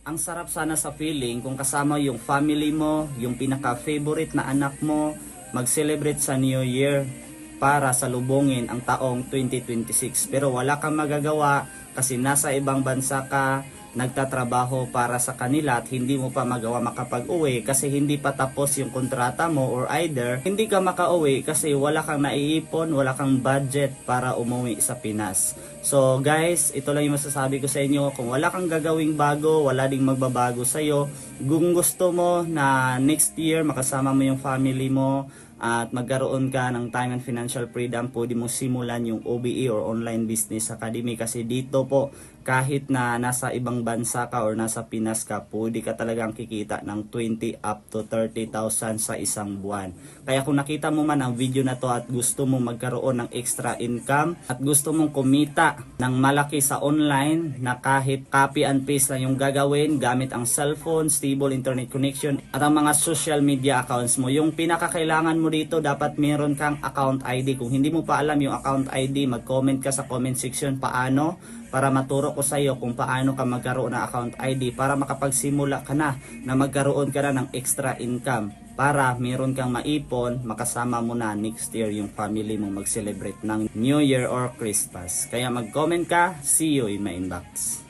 Ang sarap sana sa feeling kung kasama yung family mo, yung pinaka-favorite na anak mo, mag-celebrate sa New Year para salubungin ang taong 2026. Pero wala kang magagawa kasi nasa ibang bansa ka, nagtatrabaho para sa kanila at hindi mo pa magawa makapag-uwi kasi hindi pa tapos yung kontrata mo, or either hindi ka makauwi kasi wala kang naiipon, wala kang budget para umuwi sa Pinas. So guys, ito lang yung masasabi ko sa inyo. Kung wala kang gagawing bago, wala ding magbabago sa'yo. Kung gusto mo na next year makasama mo yung family mo at magkaroon ka ng time and financial freedom, pwede mo simulan yung OBE or Online Business Academy kasi dito po kahit na nasa ibang bansa ka or nasa Pinas ka, pwede ka talagang kikita ng 20 up to 30,000 sa isang buwan. Kaya kung nakita mo man ang video na to at gusto mong magkaroon ng extra income at gusto mong kumita ng malaki sa online na kahit copy and paste lang yung gagawin gamit ang cellphone, stable internet connection at ang mga social media accounts mo, yung pinakakailangan mo dito dapat meron kang account ID. Kung hindi mo pa alam yung account ID, mag-comment ka sa comment section paano, para maturo ko sa iyo kung paano ka magkaroon ng account ID para makapagsimula ka na magkaroon ka na ng extra income para meron kang maipon, makasama mo na next year yung family mo mag-celebrate ng New Year or Christmas. Kaya mag-comment ka, see you in my inbox.